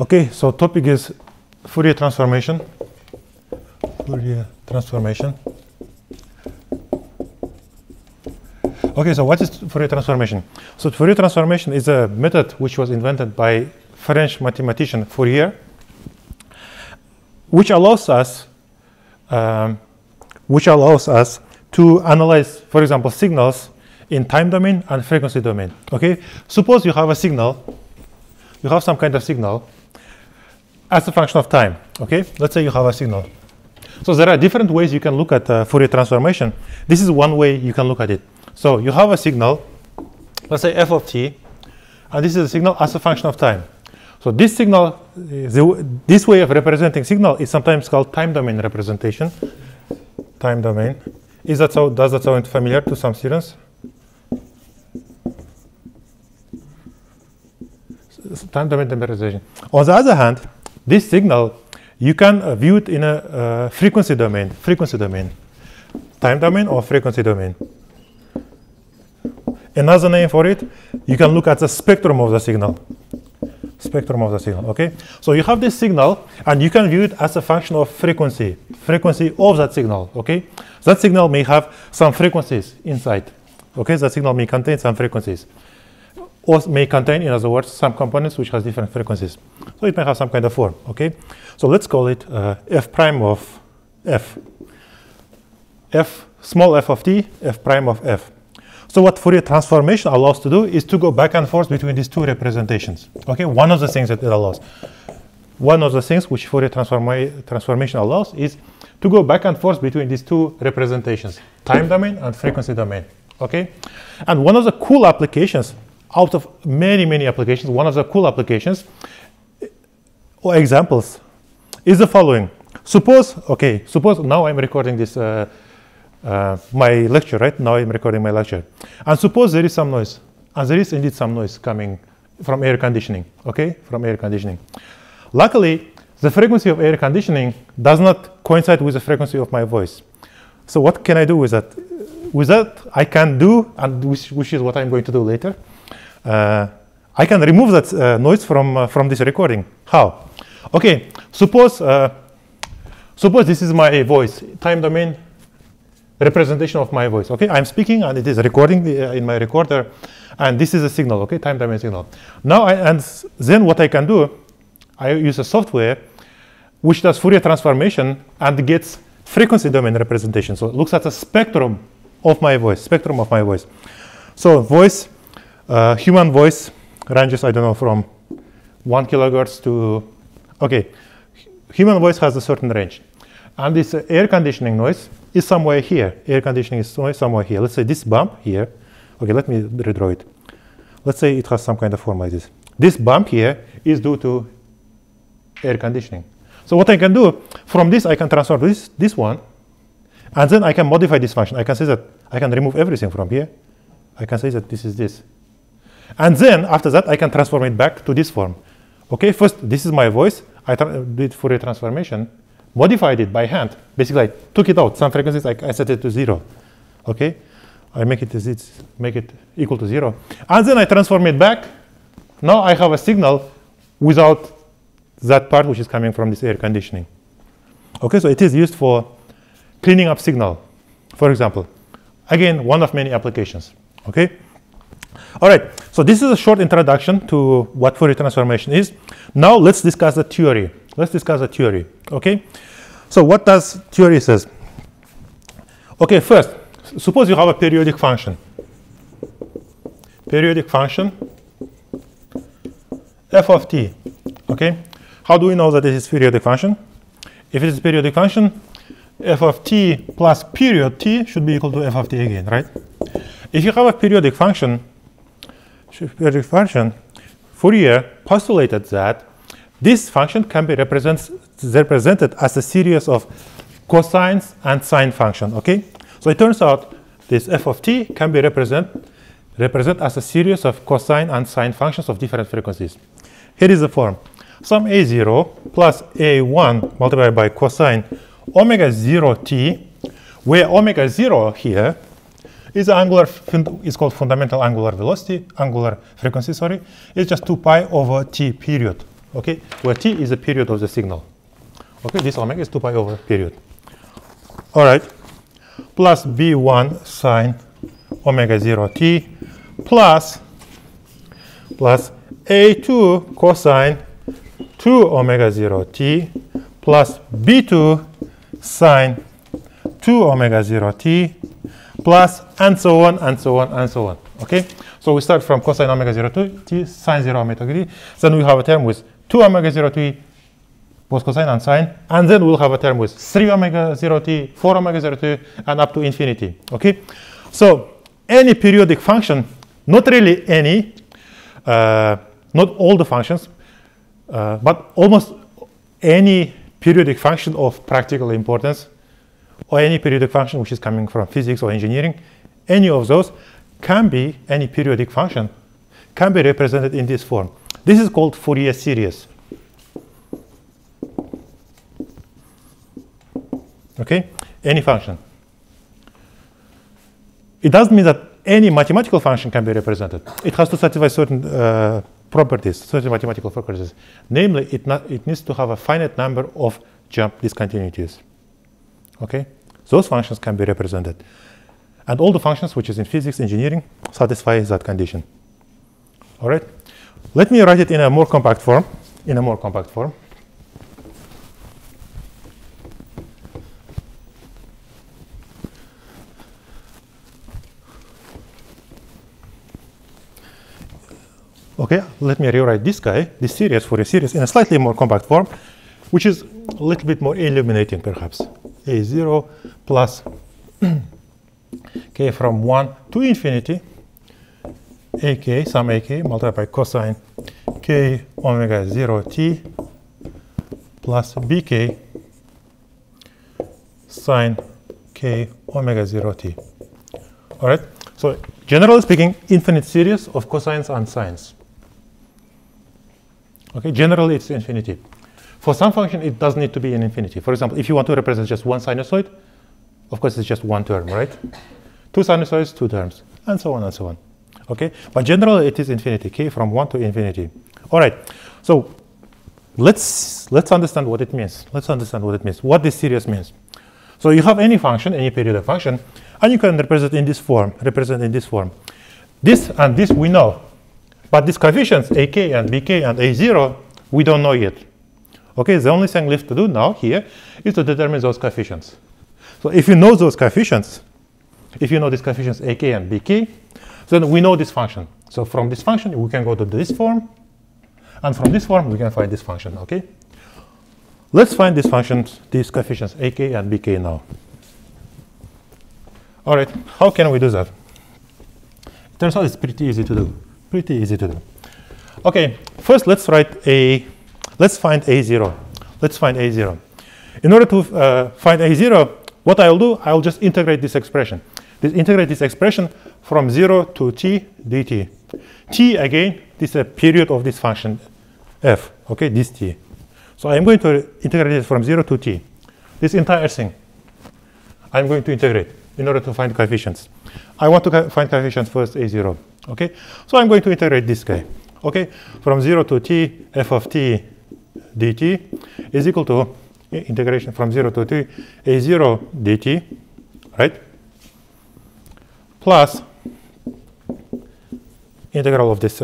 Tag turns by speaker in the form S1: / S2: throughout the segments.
S1: Okay, so topic is Fourier transformation. Fourier transformation. Okay, so what is Fourier transformation? So Fourier transformation is a method which was invented by French mathematician Fourier, which allows us to analyze, for example, signals in time domain and frequency domain. Okay, suppose you have a signal, you have some kind of signal as a function of time. Okay, let's say you have a signal. So there are different ways you can look at Fourier transformation. This is one way you can look at it. So you have a signal, let's say f of t, and this is a signal as a function of time. So this signal, this way of representing signal is sometimes called time domain representation. Time domain. Is that so? Does that sound familiar to some students? Time domain representation. On the other hand, this signal you can view it in a frequency domain. Time domain or frequency domain. Another name for it, you can look at the spectrum of the signal. Okay? So you have this signal, and you can view it as a function of frequency of that signal, okay? That signal may have some frequencies inside, okay? That signal may contain some frequencies, or may contain, in other words, some components which has different frequencies. So it may have some kind of form, okay? So let's call it f prime of f. Small f of t, f prime of f. So what Fourier transformation allows to do is to go back and forth between these two representations. Okay, one of the things that it allows. One of the things which Fourier transformation allows is to go back and forth between these two representations, time domain and frequency domain. Okay, and one of the cool applications, out of many applications, one of the cool applications or examples is the following. Suppose now I'm recording this my lecture, right? Now I'm recording my lecture. And suppose there is some noise. And there is indeed some noise coming from air conditioning, okay? From air conditioning. Luckily, the frequency of air conditioning does not coincide with the frequency of my voice. So what can I do with that? With that, I can do, and which is what I'm going to do later, I can remove that noise from this recording. How? Okay, suppose this is my voice, time domain representation of my voice. Okay, I'm speaking and it is recording in my recorder, and this is a signal. Okay, time domain signal. Now, then what I can do, I use a software which does Fourier transformation and gets frequency domain representation. So it looks at the spectrum of my voice. So voice, human voice ranges, I don't know, from 1 kilohertz to, okay, human voice has a certain range, and this air conditioning noise is somewhere here. Air conditioning is somewhere here. Let's say this bump here. Okay, let me redraw it. Let's say it has some kind of form like this. This bump here is due to air conditioning. So what I can do, from this I can transfer this one, and then I can modify this function. I can say that I can remove everything from here. I can say that this is this. And then after that I can transform it back to this form. Okay, first this is my voice. I did Fourier transformation, modified it by hand. Basically, I took it out. Some frequencies I set it to 0. Okay, I make it equal to 0, and then I transform it back. Now I have a signal without that part which is coming from this air conditioning. Okay, so it is used for cleaning up signal, for example. Again, one of many applications. Okay. All right. So this is a short introduction to what Fourier transformation is. Now let's discuss the theory. Okay. So what does theory says? Okay, first, suppose you have a periodic function. F of t. Okay. How do we know that it is periodic function? If it is a periodic function, f of t plus period t should be equal to f of t again, right? If you have a periodic function, Fourier postulated that this function can be represented as a series of cosines and sine function. Okay, so it turns out this f of t can be represented as a series of cosine and sine functions of different frequencies. Here is the form: some a0 plus a1 multiplied by cosine omega 0 t, where omega 0 here is called fundamental angular frequency. It's just 2 pi over t period. okay, where t is the period of the signal. Okay, this omega is 2 pi over period. All right, plus b1 sine omega 0 t plus a2 cosine 2 omega 0 t plus b2 sine 2 omega 0 t plus and so on and so on and so on. Okay, so we start from cosine omega 0 t sine 0 omega t. Then we have a term with 2 omega 0 t both cosine and sine, and then we'll have a term with 3 omega 0 t, 4 omega 0 t, and up to infinity. Okay, so any periodic function, not really any, not all the functions, but almost any periodic function of practical importance, or any periodic function which is coming from physics or engineering, any of those can be, any periodic function can be represented in this form. This is called Fourier series. Okay, any function. It doesn't mean that any mathematical function can be represented. It has to satisfy certain properties, certain mathematical properties. Namely, it needs to have a finite number of jump discontinuities. Okay, those functions can be represented. And all the functions which is in physics, engineering, satisfy that condition. All right, let me write it in a more compact form. Okay, let me rewrite this guy, this series, Fourier series, in a slightly more compact form, which is a little bit more illuminating, perhaps. A0 plus k from 1 to infinity, ak, some ak, multiplied by cosine k omega 0 t plus bk sine k omega 0 t. All right, so generally speaking, infinite series of cosines and sines. Okay, generally it's infinity. For some function, it doesn't need to be an infinity. For example, if you want to represent just one sinusoid, of course, it's just one term, right? Two sinusoids, two terms, and so on and so on. Okay, but generally it is infinity, k from 1 to infinity. All right, so let's understand what it means. Let's understand what it means, what this series means. So you have any function, any periodic function, and you can represent in this form, This and this we know. But these coefficients, ak and bk and a0, we don't know yet. Okay, the only thing left to do now here is to determine those coefficients. So if you know those coefficients, if you know these coefficients ak and bk, then we know this function. So from this function, we can go to this form, and from this form, we can find this function, okay? Let's find these functions, these coefficients ak and bk now. All right, how can we do that? It turns out it's pretty easy to do. Okay, first let's find a0. In order to find a0, what I'll do, I'll just integrate this expression. Integrate this expression from 0 to t dt. T, again, this is a period of this function f, okay, this t. So I'm going to integrate it from 0 to t. This entire thing, I'm going to integrate in order to find coefficients. I want to find coefficients first, a0. Okay, so I'm going to integrate this guy. Okay, from 0 to t, f of t dt is equal to integration from 0 to t, a0 dt, right? Plus integral of this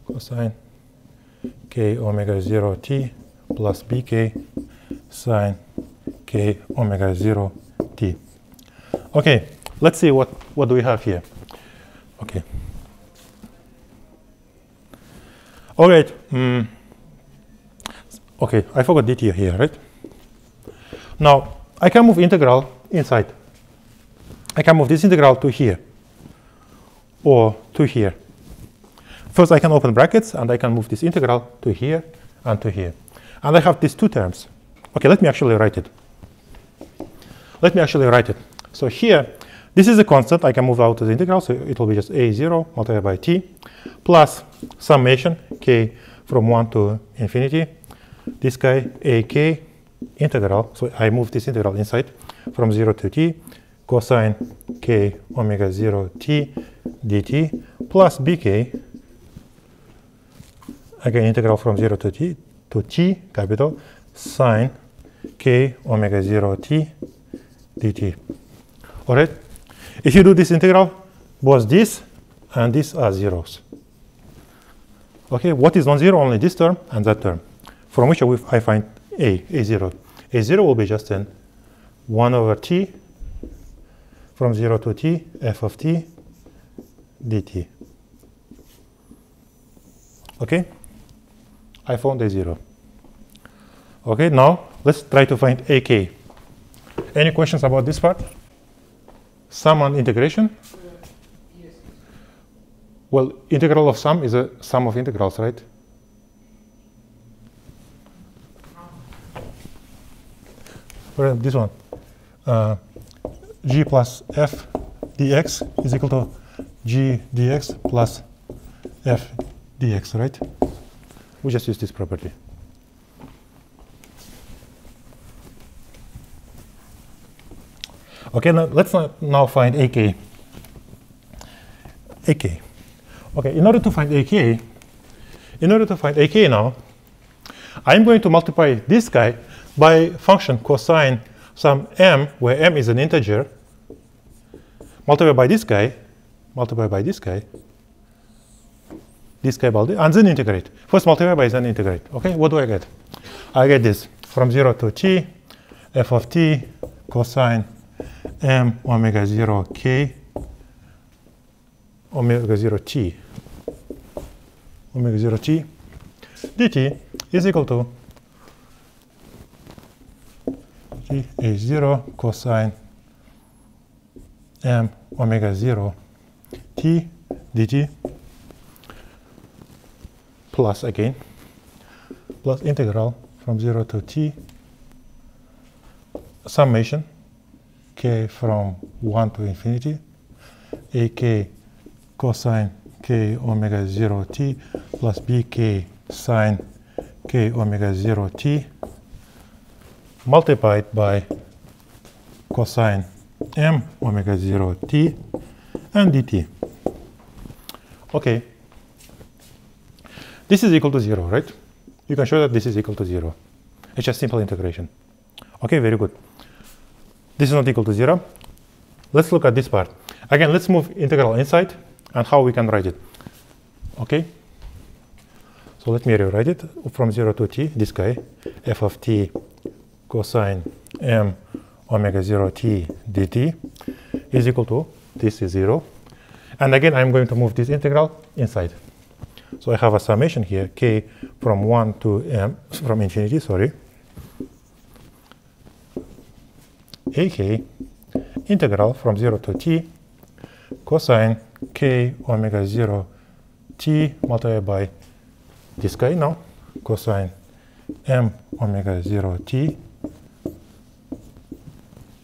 S1: cosine k omega 0 t plus bk sine k omega 0 t. Okay, let's see what do we have here. Okay. All right. Okay, I forgot dt here, right? Now I can move integral inside. I can move this integral to here or to here. First, I can open brackets and I can move this integral to here and to here. And I have these two terms. Okay, let me actually write it. So here, this is a constant. I can move out to the integral, so it will be just a0 multiplied by t plus summation k from 1 to infinity. This guy ak integral, so I move this integral inside from 0 to t cosine k omega 0 t dt plus bk, again integral from 0 to t capital sine k omega 0 t dt. All right. If you do this integral, both this and this are zeros. Okay. What is non-zero? Only this term and that term, from which I find a0. A0 will be just an 1 over t from 0 to t f of t dt. Okay. I found a0. Okay. Now let's try to find ak. Any questions about this part? Sum and integration?
S2: Yes.
S1: Well, integral of sum is a sum of integrals, right? Well, this one. G plus f dx is equal to g dx plus f dx, right? We just use this property. Okay, now let's now find ak. Okay, in order to find ak now, I'm going to multiply this guy by function cosine some m, where m is an integer, multiply by this guy, and then integrate. First multiply by then integrate. Okay, what do I get? I get this from 0 to t, f of t cosine m omega 0 k omega 0 t dt is equal to g a0 cosine m omega 0 t dt plus again plus integral from 0 to t summation k from 1 to infinity ak cosine k omega 0 t plus bk sine k omega 0 t multiplied by cosine m omega 0 t and dt. Okay. This is equal to 0, right? You can show that this is equal to 0. It's just simple integration. Okay, very good. This is not equal to 0. Let's look at this part. Again, let's move integral inside and how we can write it. Okay? So let me rewrite it from 0 to t, this guy, f of t cosine m omega 0 t dt is equal to, this is 0. And again, I'm going to move this integral inside. So I have a summation here, k from 1 to m, from infinity, sorry. ak integral from 0 to t cosine k omega 0 t multiplied by this guy now, cosine m omega 0 t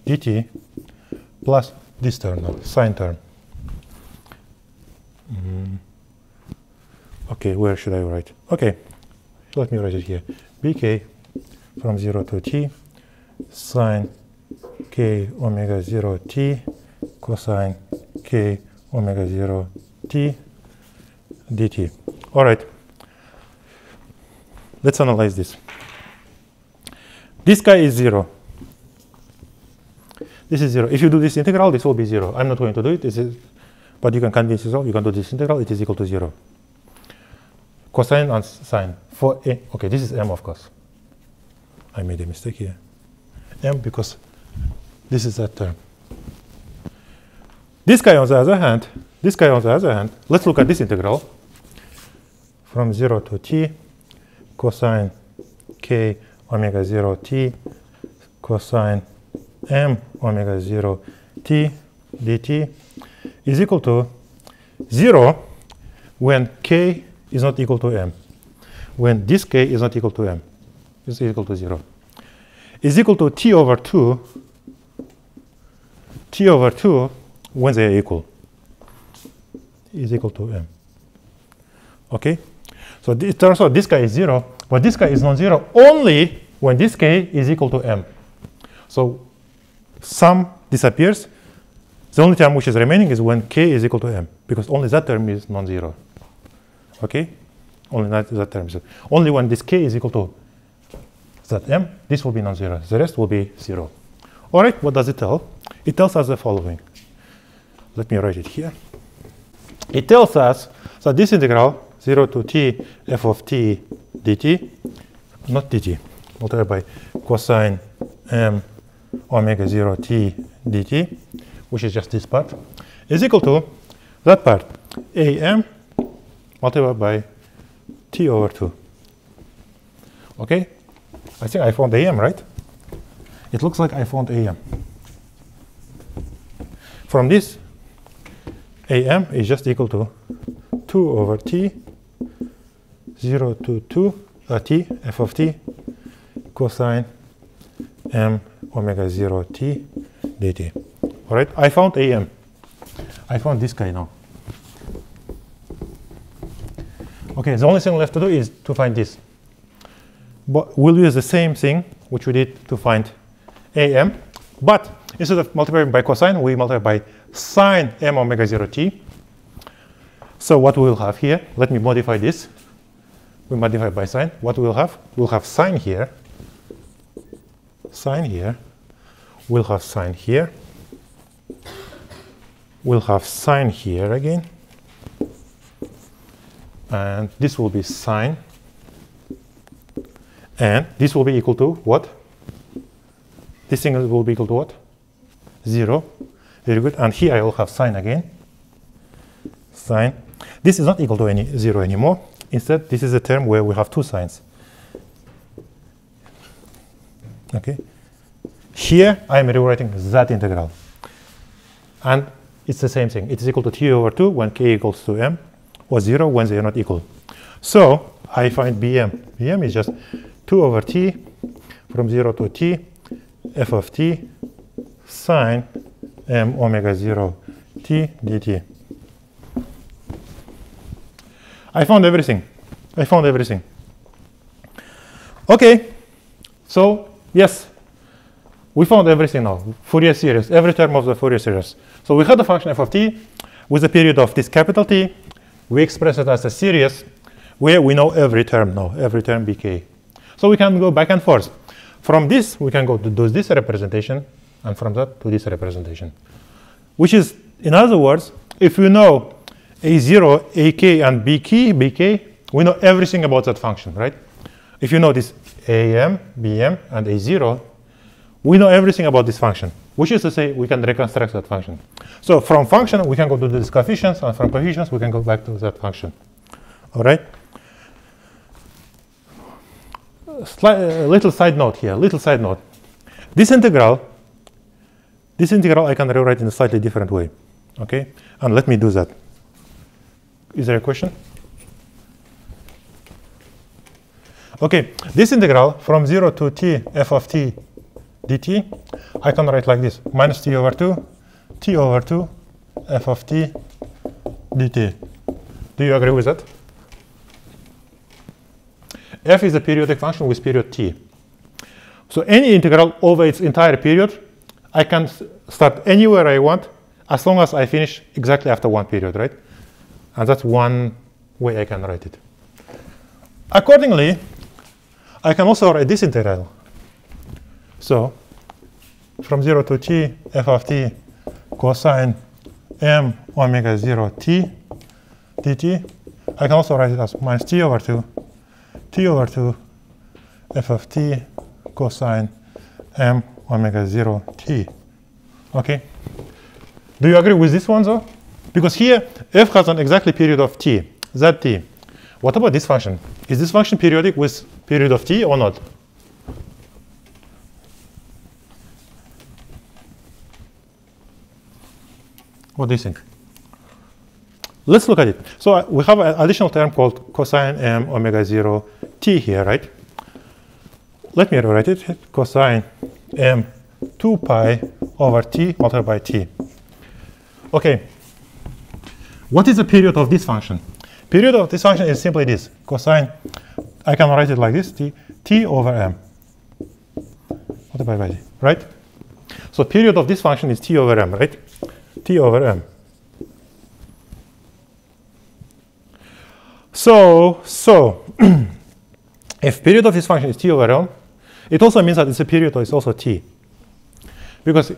S1: dt plus this term now, sine term. Okay, where should I write? Okay, let me write it here. bk from 0 to t sine k omega 0 t cosine k omega 0 t dt. All right. Let's analyze this. This guy is 0. This is 0. If you do this integral, this will be 0. I'm not going to do it. But you can convince yourself. You can do this integral. It is equal to 0. Cosine and sine. For a, okay, this is m, of course. I made a mistake here. M because this is that term. This guy on the other hand, let's look at this integral. From 0 to t cosine k omega 0 t cosine m omega 0 t dt is equal to 0 when k is not equal to m. When this k is not equal to m, is equal to 0. Is equal to t over 2 when they are equal is equal to m. Okay? So it turns out this guy is 0, but this guy is non-zero only when this k is equal to m. So sum disappears The only term which is remaining is when k is equal to m, because only that term is non-zero. Okay? Only that term is only when this k is equal to that m, this will be non-zero. The rest will be 0. All right, what does it tell? It tells us the following. Let me write it here. It tells us that this integral 0 to t f of t dt, not dt, multiplied by cosine m omega 0 t dt, which is just this part, is equal to that part, am multiplied by t over 2. Okay? I think I found am, right? It looks like I found am. From this, am is just equal to 2 over t, 0 to 2, t, f of t, cosine m omega 0 t dt. All right, I found am. I found this guy now. Okay, the only thing left to do is to find this. But we'll use the same thing which we did to find am, but instead of multiplying by cosine, we multiply by sine m omega 0 t. So what we'll have here, let me modify this. We modify by sine. What we'll have sine here, we'll have sine here, we'll have sine here again, and this will be sine, and this will be equal to what? This thing will be equal to what? 0. Very good. And here I will have sine again. Sine. This is not equal to 0 anymore. Instead, this is a term where we have two signs. Okay. Here I am rewriting that integral. And it's the same thing. It is equal to t over 2 when k equals to m, or 0 when they are not equal. So I find bm. Bm is just 2 over t from 0 to t f of t sine m omega 0 t dt. I found everything. Okay, so yes, we found everything now. Fourier series, every term of the Fourier series. So we had the function f of t with a period of this capital T. We express it as a series where we know every term now, every term bk. So we can go back and forth. From this, we can go to this representation, and from that to this representation. Which is, in other words, if we know a0, ak, and bk, we know everything about that function, right? If you know this am, bm, and a0, we know everything about this function, which is to say we can reconstruct that function. So from function, we can go to these coefficients, and from coefficients, we can go back to that function. All right? Little side note here, This integral I can rewrite in a slightly different way. Okay? And let me do that. Is there a question? Okay, this integral from 0 to t f of t dt, I can write like this, minus t over 2 f of t dt. Do you agree with that? F is a periodic function with period t. So any integral over its entire period, I can start anywhere I want as long as I finish exactly after one period, right? And that's one way I can write it. Accordingly, I can also write this integral. So from 0 to t f of t cosine m omega 0 t dt, I can also write it as minus t over 2 f of t cosine m omega 0 t. Okay? Do you agree with this one though? Because here f has an exactly period of t, that t. What about this function? Is this function periodic with period of t or not? What do you think? Let's look at it. So we have an additional term called cosine m omega 0 t here, right? Let me rewrite it. Cosine m 2 pi over t multiplied by t. Okay. What is the period of this function? Period of this function is simply this. Cosine, I can write it like this, t over m multiplied by t, right? So period of this function is t over m, right? t over m. So if period of this function is t over m, it also means that its period is also t, because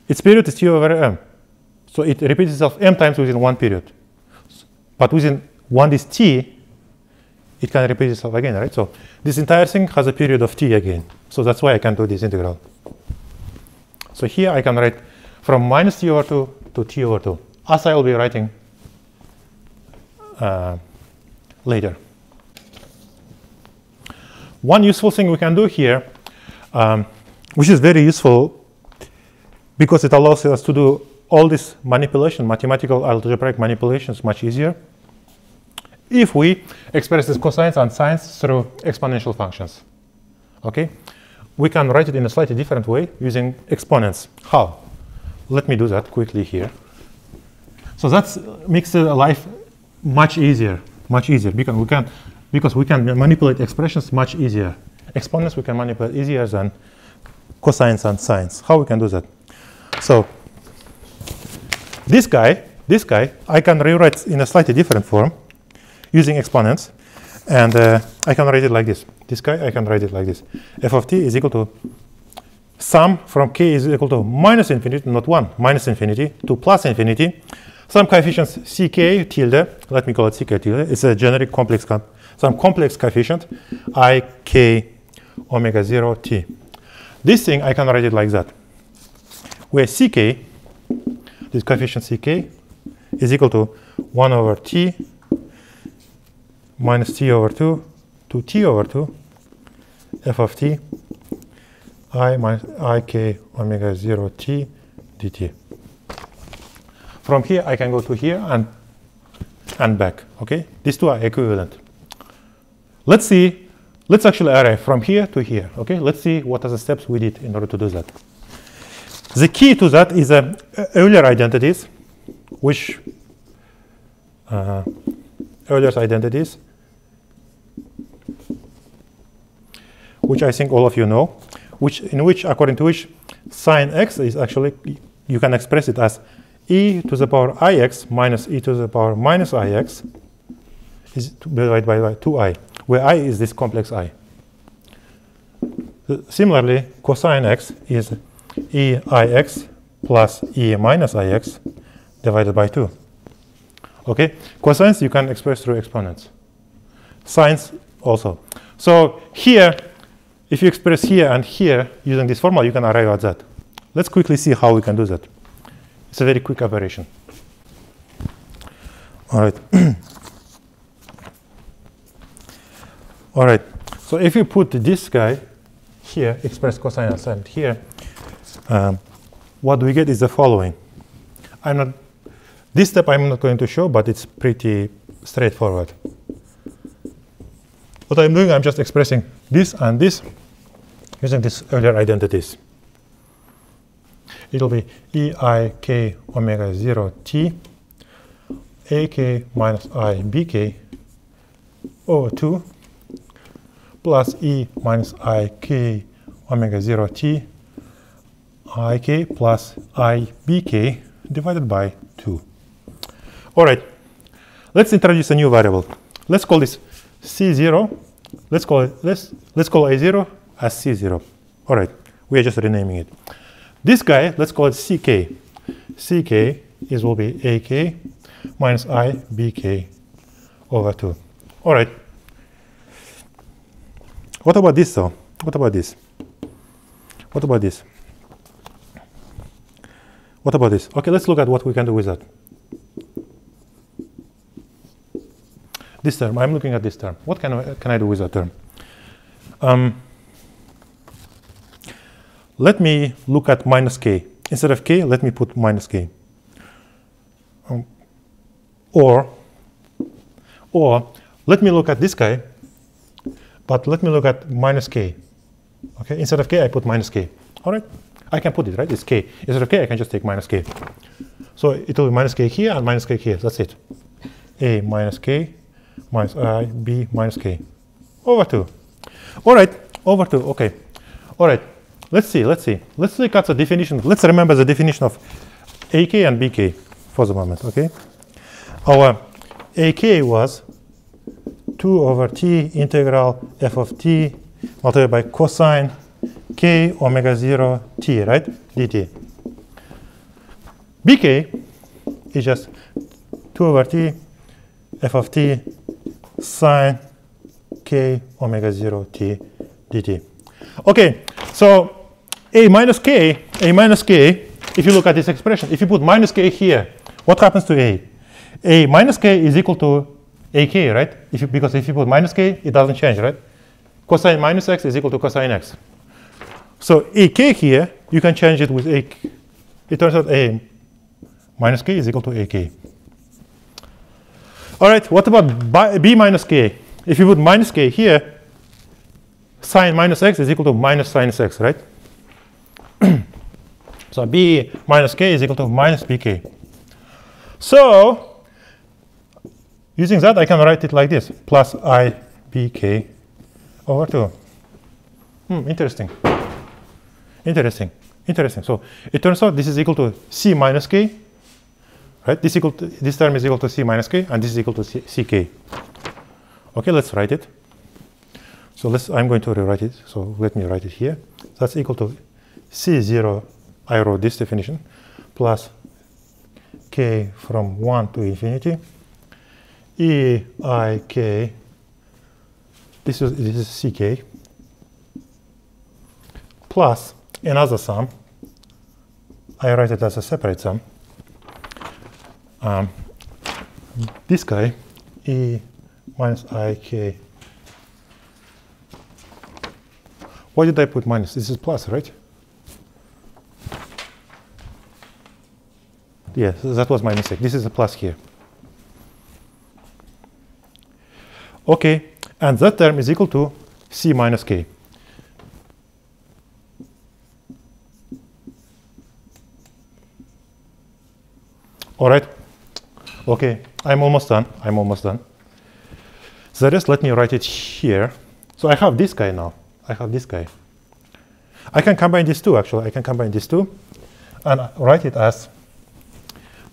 S1: its period is t over m. So it repeats itself m times within one period. But within one is t, it can repeat itself again, right? So this entire thing has a period of t again. So that's why I can do this integral. So here I can write from minus t over 2 to t over 2, as I will be writing later. One useful thing we can do here, which is very useful because it allows us to do all this manipulation, mathematical algebraic manipulations, much easier, if we express this cosines and sines through exponential functions. Okay, we can write it in a slightly different way using exponents. How? Let me do that quickly here. So that makes the life much easier because we can manipulate expressions much easier. Exponents we can manipulate easier than cosines and sines. How we can do that? So this guy I can rewrite in a slightly different form using exponents, and I can write it like this. This guy I can write it like this. F of t is equal to sum from k is equal to minus infinity, not 1, minus infinity to plus infinity. Some coefficients ck tilde, let me call it ck tilde, it's a generic complex, some complex coefficient I, k, omega 0, t. This thing I can write it like that, where ck, this coefficient ck, is equal to 1 over t minus t over 2 to t over 2 f of t I minus ik omega 0 t dt. From here I can go to here and back. Okay, these two are equivalent. Let's see. Let's actually arrive from here to here. Okay, let's see what are the steps we did in order to do that. The key to that is Euler identities, which Euler's identities, which I think all of you know, according to which sine x is actually, you can express it as e to the power ix minus e to the power minus ix is divided by 2i, where I is this complex I. Similarly, cosine x is e ix plus e minus ix divided by 2. Okay, cosines you can express through exponents. Sines also. So here, if you express here and here using this formula, you can arrive at that. Let's quickly see how we can do that. It's a very quick operation. All right. All right. So if you put this guy here, express cosine and sine here, what we get is the following. This step I'm not going to show, but it's pretty straightforward. What I'm doing, I'm just expressing this and this using these Euler identities. It'll be eik omega 0 t ak minus I bk over 2 plus e minus ik omega 0 t ik plus I bk divided by 2. All right, let's introduce a new variable. Let's call this c0. Let's call a0 as c0. All right, we are just renaming it. This guy, let's call it ck. Ck will be ak minus I bk over 2. All right. What about this though? What about this? What about this? What about this? Okay, let's look at what we can do with that. This term, I'm looking at this term. What can I do with that term? Let me look at minus k. Instead of k, let me put minus k. Or let me look at this guy, but let me look at minus k. Okay, instead of k, I put minus k. All right, I can put it, right? It's k. Instead of k, I can just take minus k. So it will be minus k here and minus k here. That's it. A minus k minus I b minus k over 2. All right, over 2. Okay. All right. Let's look at the definition. Let's remember the definition of AK and BK for the moment, okay? Our AK was 2 over t integral f of t multiplied by cosine k omega 0 t, right? dt. BK is just 2 over t f of t sine k omega 0 t dt. Okay, so a minus k, if you look at this expression, if you put minus k here, what happens to a? A minus k is equal to ak, right? Because if you put minus k, it doesn't change, right? Cosine minus x is equal to cosine x. So ak here, you can change it with a. It turns out a minus k is equal to ak. All right, what about b minus k? If you put minus k here, sine minus x is equal to minus sinus x, right? So b minus k is equal to minus bk. So using that, I can write it like this, plus I bk over 2. Interesting. So it turns out this is equal to c minus k, right? This term is equal to c minus k, and this is equal to ck. Okay, let's write it. So I'm going to rewrite it. So let me write it here. That's equal to c0, I wrote this definition, plus k from 1 to infinity, eik, this is ck, plus another sum. I write it as a separate sum. This guy, e minus ik. Why did I put minus? This is plus, right? Yes, that was my mistake. This is a plus here. Okay, and that term is equal to c minus k. All right. Okay, I'm almost done. The rest, let me write it here. So I have this guy now. I can combine these two, actually. I can combine these two and write it as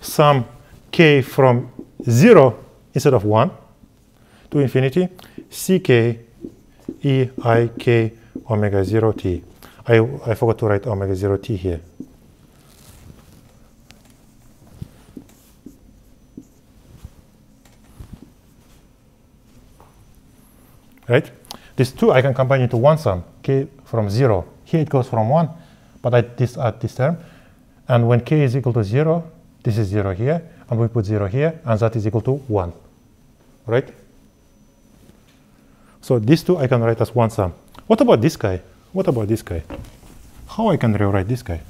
S1: sum k from 0 instead of 1 to infinity, ck eik omega 0 t. I forgot to write omega 0 t here. Right? These two I can combine into one sum, k from 0. Here it goes from 1, but I add this term. And when k is equal to 0, this is 0 here, and we put 0 here, and that is equal to 1. Right? So these two I can write as one sum. What about this guy? How I can rewrite this guy?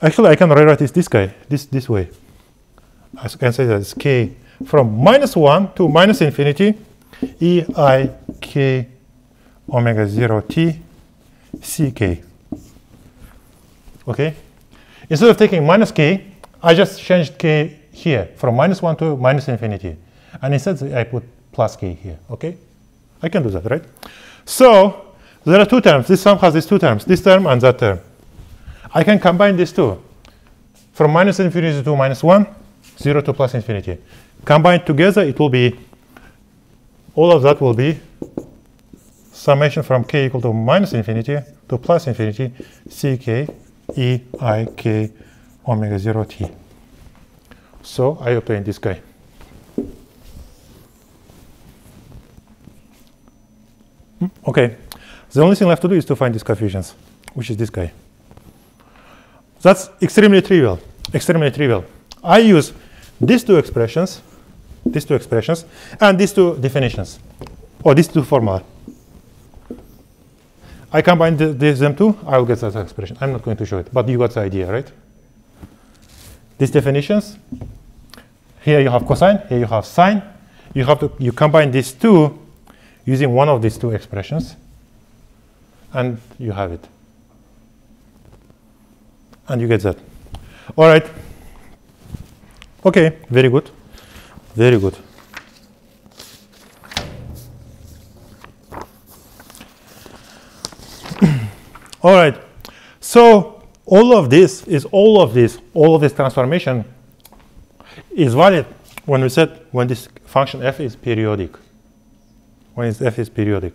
S1: Actually, I can rewrite this guy this way. I can say that it's k from minus 1 to minus infinity, eik omega 0 t ck. Okay? Instead of taking minus k, I just changed k here from minus 1 to minus infinity. And instead, I put plus k here. Okay? I can do that, right? So there are two terms. This sum has these two terms, this term and that term. I can combine these two. From minus infinity to minus 1, 0 to plus infinity. Combined together, it will be, all of that will be summation from k equal to minus infinity to plus infinity, ck eik omega 0 t. So I obtain this guy. Okay, the only thing left to do is to find these coefficients, which is this guy. That's extremely trivial. I use these two expressions, and these two definitions, or these two formula. I combine them two, I'll get that expression. I'm not going to show it, but you got the idea, right? These definitions, here you have cosine, here you have sine. You combine these two using one of these two expressions, and you have it. And you get that. All right. Okay, very good. All right. So all of this transformation is valid when we said when this function f is periodic. When f is periodic.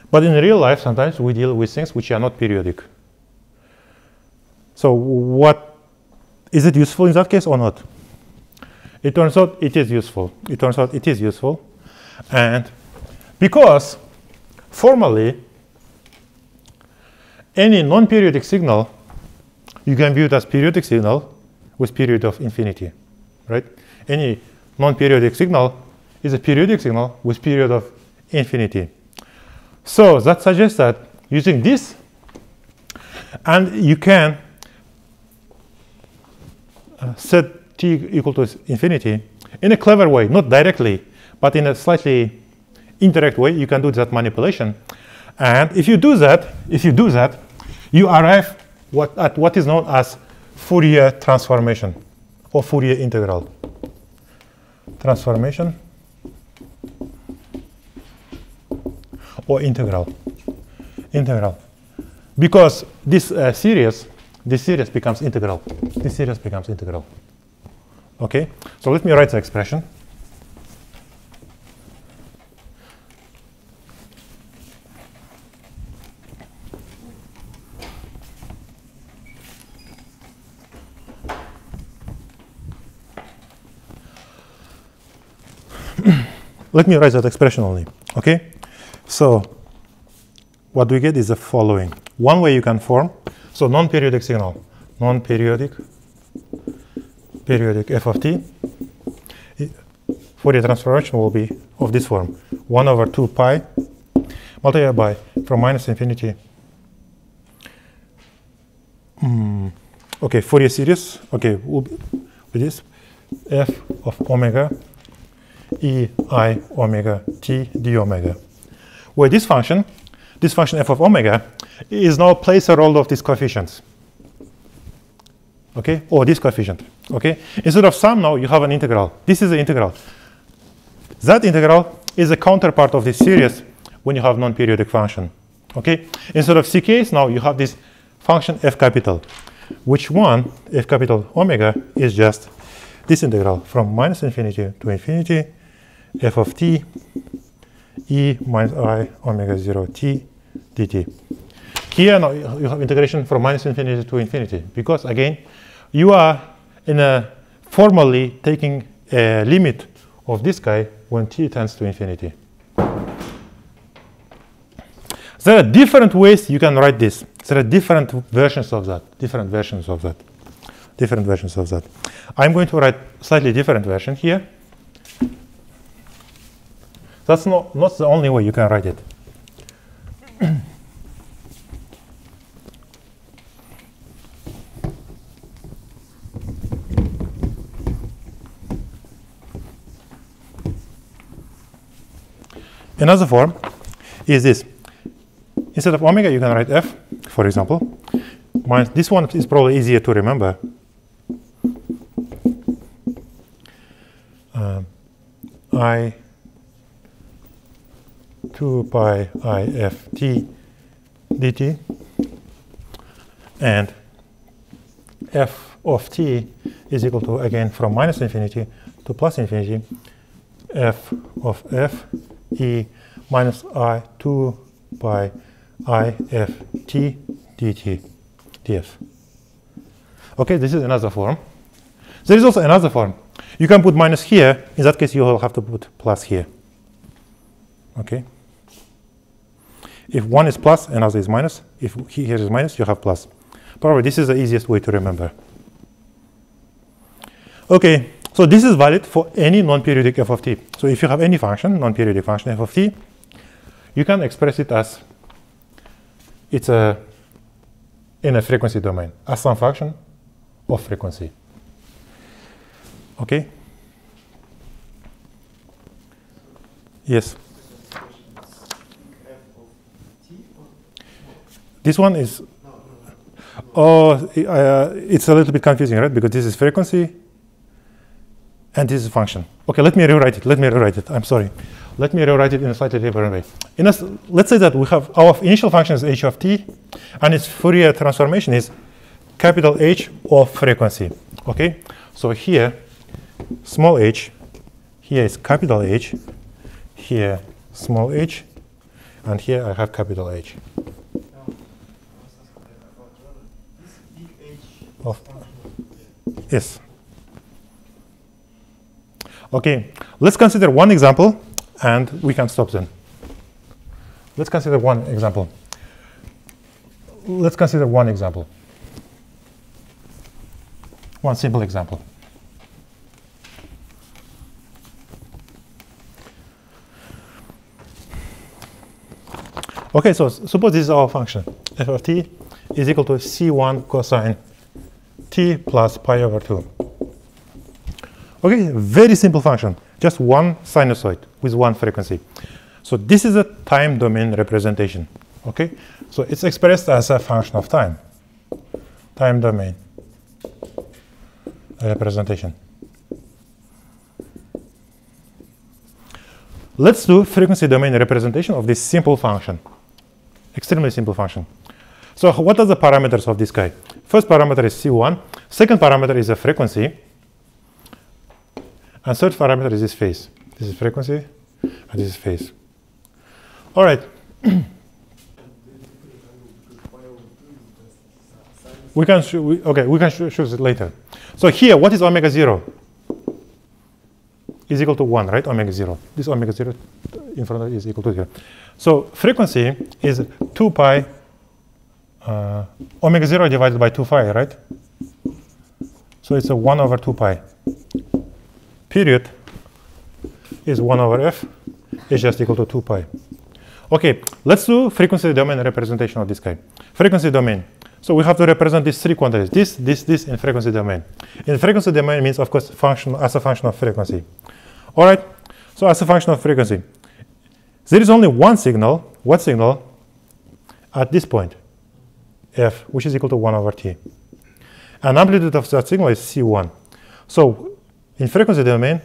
S1: But in real life, sometimes we deal with things which are not periodic. So what is it useful in that case or not? It turns out it is useful. It turns out it is useful. And because formally any non-periodic signal you can view it as periodic signal with period of infinity, right? Any non-periodic signal is a periodic signal with period of infinity. So that suggests that using this, and you can set t equal to infinity in a clever way, not directly, but in a slightly indirect way. You can do that manipulation, and if you do that, you arrive at what is known as Fourier transformation or Fourier integral. Transformation or integral. Because this series becomes integral. This series becomes integral. Okay, so let me write the expression. Let me write that expression only. Okay, so what we get is the following. One way you can form, so non-periodic signal, non-periodic, periodic f of t, Fourier transformation will be of this form, 1 over 2 pi multiplied by from minus infinity. Okay, Fourier series, okay, will be with this f of omega e I omega t d omega, where this function f of omega is now plays a role of these coefficients. Okay, or this coefficient. Okay, instead of sum now you have an integral. This is the integral. That integral is a counterpart of this series when you have non-periodic function. Okay, instead of ck's now you have this function f capital, which one f capital omega is just this integral from minus infinity to infinity f of t e minus I omega 0 t dt. Here now you have integration from minus infinity to infinity, because again you are in a formally taking a limit of this guy when t tends to infinity. There are different ways you can write this. There are different versions of that. I'm going to write slightly different version here. That's not the only way you can write it. Another form is this. Instead of omega, you can write f, for example. This one is probably easier to remember. I 2 pi I f t dt, and f of t is equal to, again, from minus infinity to plus infinity, f of f e minus I 2 pi I f t dt df. Okay, this is another form. There is also another form. You can put minus here. In that case, you will have to put plus here. Okay. If one is plus, another is minus. If here is minus, you have plus. Probably this is the easiest way to remember. Okay, so this is valid for any non-periodic f of t. So if you have any function, non-periodic function f of t, you can express it as it's in a frequency domain, as some function of frequency. Okay? Yes. This one is, it's a little bit confusing, right? Because this is frequency and this is function. Okay, let me rewrite it. I'm sorry. Let me rewrite it in a slightly different way. Let's say that we have our initial function is h of t, and its Fourier transformation is capital H of frequency. Okay, so here small h, here is capital H, here small h, and here I have capital H. Of yes. Okay, let's consider one example, and we can stop then. Let's consider one example. Let's consider one example. One simple example. Okay, so suppose this is our function. F of t is equal to C1 cosine t plus pi over 2. Okay, very simple function. Just one sinusoid with one frequency. So this is a time domain representation. Okay, so it's expressed as a function of time. Time domain representation. Let's do frequency domain representation of this simple function. Extremely simple function. So what are the parameters of this guy? First parameter is C1. Second parameter is the frequency. And third parameter is this phase. This is frequency, and this is phase. All right. we can choose it later. So here, what is omega 0? Is equal to 1, right? Omega 0. This omega 0 in front of it is equal to 0. So frequency is 2 pi omega 0 divided by 2 phi, right? So it's a 1 over 2 pi. Period is 1 over f is just equal to 2 pi. Okay, let's do frequency domain representation of this guy. Frequency domain. So we have to represent these three quantities, this in frequency domain. In frequency domain means, of course, function as a function of frequency. All right, so as a function of frequency, there is only one signal at this point, f, which is equal to 1 over t. And amplitude of that signal is C1. So in frequency domain,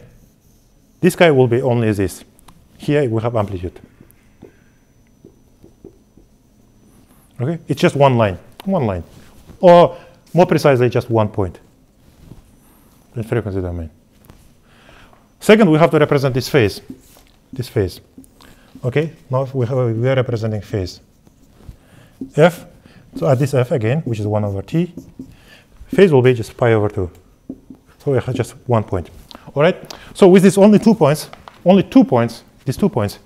S1: this guy will be only this. Here we have amplitude. Okay, it's just one line, or more precisely, just 1 point in frequency domain. Second, we have to represent this phase. Okay, now we are representing phase. F, so at this f again, which is 1 over t, phase will be just pi over 2. So we have just 1 point. All right. So with this only 2 points, these 2 points,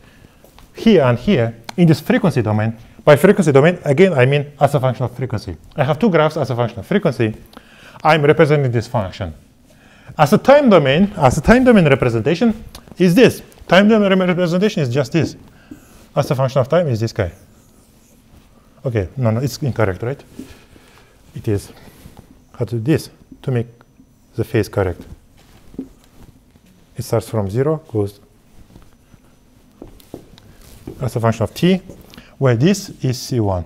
S1: here and here in this frequency domain. By frequency domain, again, I mean as a function of frequency. I have two graphs as a function of frequency. I'm representing this function. As a time domain representation is this. Time domain representation is just this. As a function of time is this guy. Okay, no, it's incorrect, right? It is. How to do this to make the phase correct? It starts from 0, goes as a function of t, where this is C1.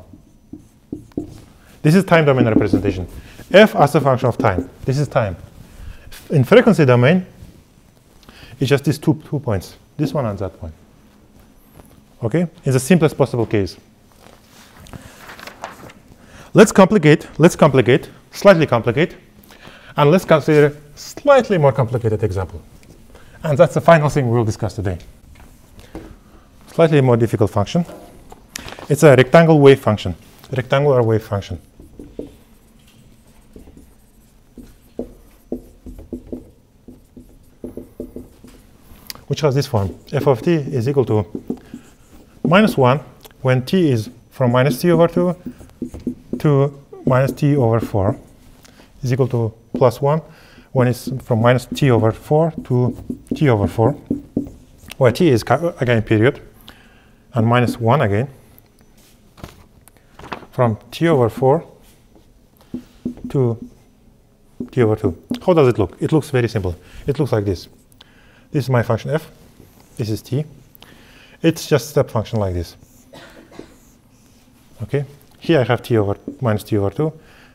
S1: This is time domain representation. F as a function of time. This is time. In frequency domain, it's just these two points, this one and that one. Okay, in the simplest possible case. Let's slightly complicate, and let's consider slightly more complicated example. And that's the final thing we'll discuss today. Slightly more difficult function. It's a rectangular wave function. Which has this form. F of t is equal to -1 when t is from minus t over 2 to minus t over 4 is equal to +1 when it's from minus t over 4 to t over 4, where t is again period, and -1 again from t over 4 to t over 2. How does it look? It looks very simple. It looks like this. This is my function f. This is t. It's just a step function like this. Okay. Here I have t over minus t over 2.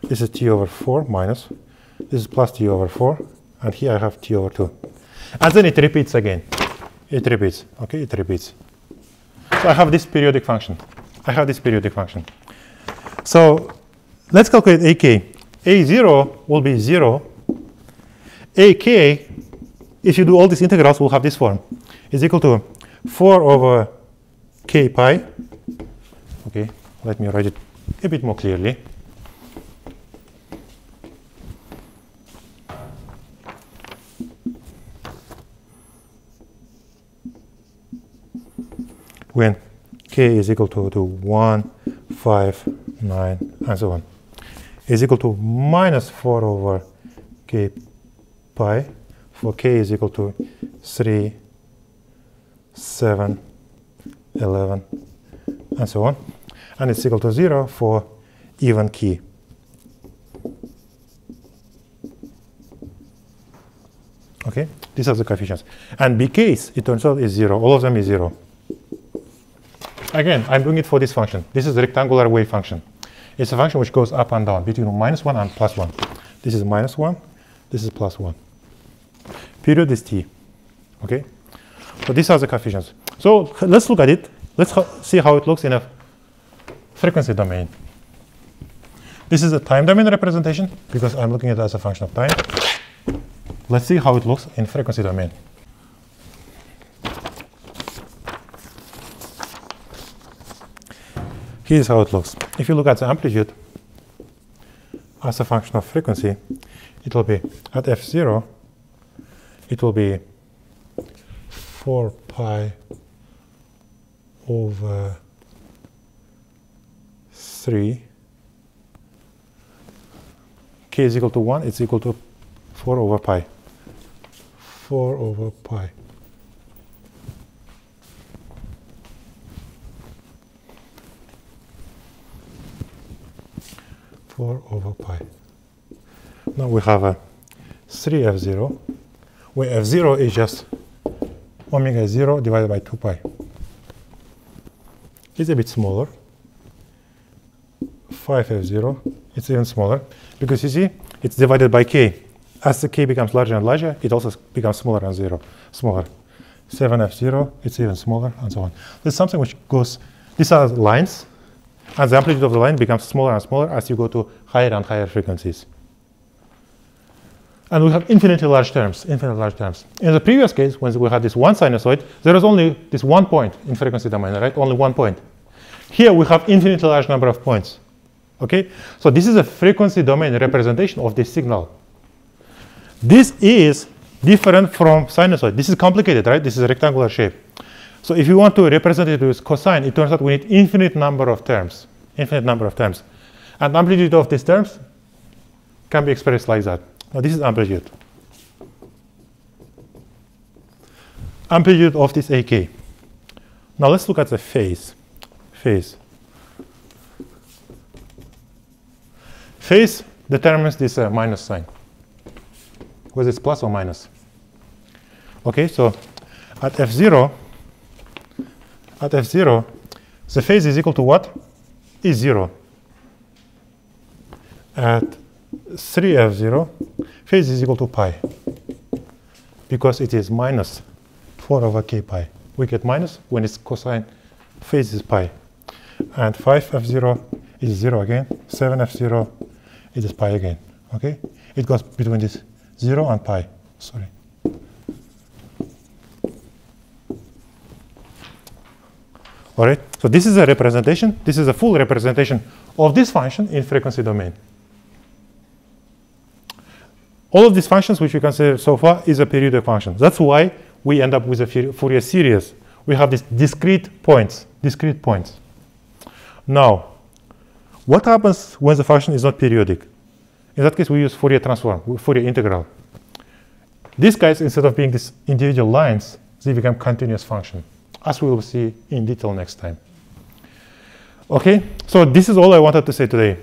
S1: This is t over 4 minus. This is plus t over 4. And here I have t over 2. And then it repeats again. it repeats. Okay, it repeats. So I have this periodic function. So let's calculate AK. A0 will be 0. AK, if you do all these integrals, will have this form. Is equal to 4 over k pi. Okay, let me write it a bit more clearly. When k is equal to 1, 5, 9, and so on, is equal to minus 4 over k pi for k is equal to 3, 7, 11, and so on. And it's equal to 0 for even key. Okay, these are the coefficients. And bk's, it turns out, is 0. All of them is 0. Again, I'm doing it for this function. This is the rectangular wave function. It's a function which goes up and down between -1 and +1. This is -1. This is +1. Period is t. Okay? So these are the coefficients. So let's look at it. Let's see how it looks in a frequency domain. This is a time domain representation because I'm looking at it as a function of time. Let's see how it looks in frequency domain. Here's how it looks. If you look at the amplitude as a function of frequency, it will be at f0, it will be 4 pi over 3. K is equal to 1, it's equal to 4 over pi. 4 over pi. Now we have a 3f0, where f0 is just omega 0 divided by 2 pi. It's a bit smaller. 5f0, it's even smaller, because you see, it's divided by k. As the k becomes larger and larger, it also becomes smaller and smaller. 7f0, it's even smaller, and so on. There's something which goes, these are lines, and the amplitude of the line becomes smaller and smaller as you go to higher and higher frequencies. And we have infinitely large terms, In the previous case, when we had this one sinusoid, there was only this one point in frequency domain, right? Only one point. Here we have infinitely large number of points. Okay? So this is a frequency domain representation of this signal. This is different from sinusoid. This is complicated, right? This is a rectangular shape. So if you want to represent it with cosine, it turns out we need infinite number of terms. And amplitude of these terms can be expressed like that. Now this is amplitude. Amplitude of this AK. Now let's look at the phase. Phase determines this minus sign, whether it's plus or minus. Okay, so at f0, the phase is equal to what? Is 0. At 3f0, phase is equal to pi, because it is minus 4 over k pi. We get minus when it's cosine, phase is pi. And 5f0 is 0 again, 7f0 it is pi again. Okay? It goes between this 0 and pi. Sorry. All right? So this is a representation. This is a full representation of this function in frequency domain. All of these functions which we consider so far is a periodic function. That's why we end up with a Fourier series. We have these discrete points. Now, what happens when the function is not periodic? In that case, we use Fourier transform, Fourier integral. These guys, instead of being these individual lines, they become continuous function, as we will see in detail next time. Okay, so this is all I wanted to say today.